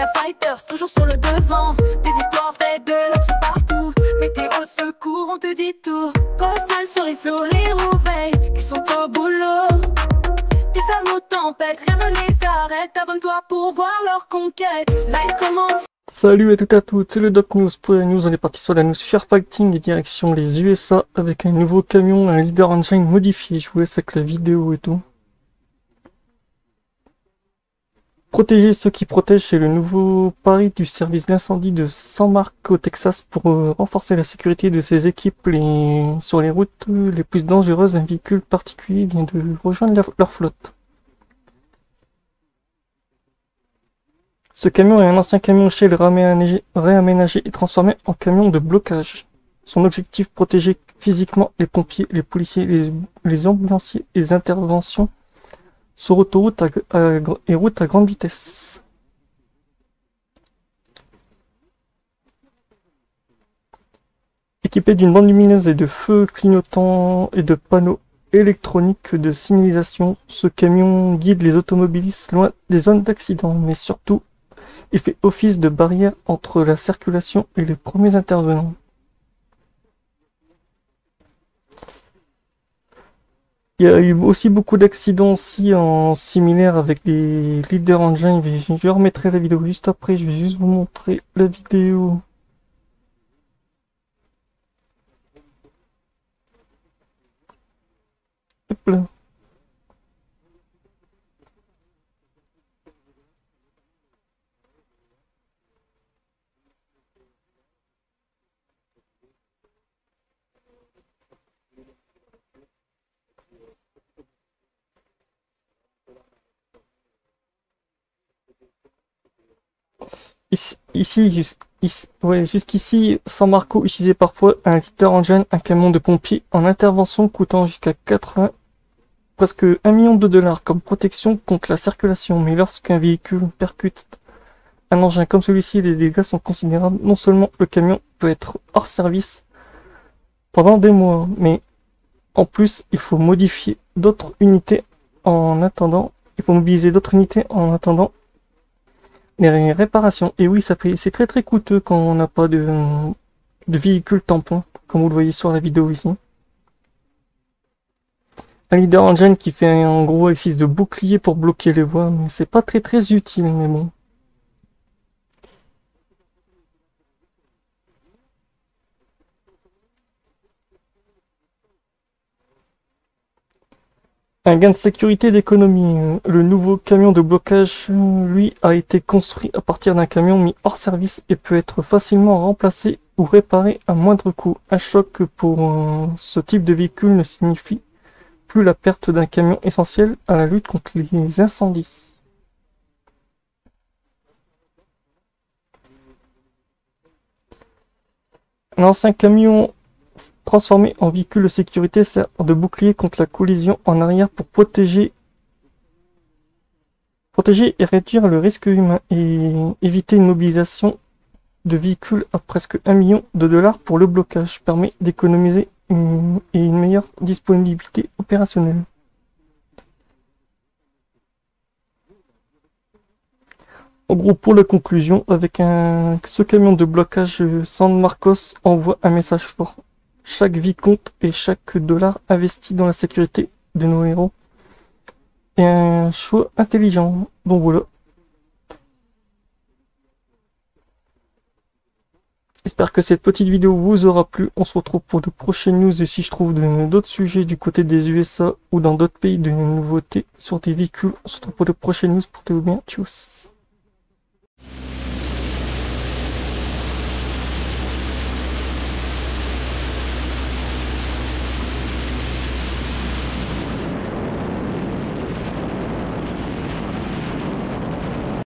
Firefighters, toujours sur le devant. Des histoires vraies de l'action partout. Météo, secours, on te dit tout. Colossal sur les flots, les rouveilles, ils sont au boulot. Des femmes aux tempêtes, rien ne les arrête. Abonne-toi pour voir leur conquête. Like, commence. Salut à toutes et à toutes, c'est le Doc News. Pour la news, on est parti sur la news Firefighting et direction les USA avec un nouveau camion, un Leader Engine modifié. Je vous laisse avec la vidéo et tout. Protéger ceux qui protègent, c'est le nouveau pari du service d'incendie de San Marcos au Texas pour renforcer la sécurité de ses équipes sur les routes les plus dangereuses. Un véhicule particulier vient de rejoindre leur flotte. Ce camion est un ancien camion Shell réaménagé et transformé en camion de blocage. Son objectif, protéger physiquement les pompiers, les policiers, les ambulanciers et les interventions sur autoroute et route à grande vitesse. Équipé d'une bande lumineuse et de feux clignotants et de panneaux électroniques de signalisation, ce camion guide les automobilistes loin des zones d'accident, mais surtout il fait office de barrière entre la circulation et les premiers intervenants. Il y a eu aussi beaucoup d'accidents aussi en similaire avec les Leader Engine. Je remettrai la vidéo juste après, je vais juste vous montrer la vidéo. Hop là. Jusqu'ici, San Marcos utilisait parfois un Leader Engine, un camion de pompiers en intervention coûtant jusqu'à presque $1 million comme protection contre la circulation. Mais lorsqu'un véhicule percute un engin comme celui-ci, les dégâts sont considérables. Non seulement le camion peut être hors service pendant des mois, mais en plus il faut modifier d'autres unités en attendant. Il faut mobiliser d'autres unités en attendant les réparations. Et oui, c'est très coûteux quand on n'a pas de véhicule tampon, comme vous le voyez sur la vidéo ici. Un Leader Engine qui fait en gros office de bouclier pour bloquer les voies, mais c'est pas très utile, mais bon. Un gain de sécurité et d'économie. Le nouveau camion de blocage, lui, a été construit à partir d'un camion mis hors service et peut être facilement remplacé ou réparé à moindre coût. Un choc pour ce type de véhicule ne signifie plus la perte d'un camion essentiel à la lutte contre les incendies. Un ancien camion transformé en véhicule de sécurité sert de bouclier contre la collision en arrière pour protéger et réduire le risque humain et éviter une mobilisation de véhicules à presque $1 million pour le blocage. Permet d'économiser une meilleure disponibilité opérationnelle. En gros, pour la conclusion, avec ce camion de blocage, San Marcos envoie un message fort. Chaque vie compte et chaque dollar investi dans la sécurité de nos héros est un choix intelligent. Bon voilà. J'espère que cette petite vidéo vous aura plu. On se retrouve pour de prochaines news et si je trouve d'autres sujets du côté des USA ou dans d'autres pays de nouveautés sur des véhicules, on se retrouve pour de prochaines news. Portez-vous bien. Tchuss.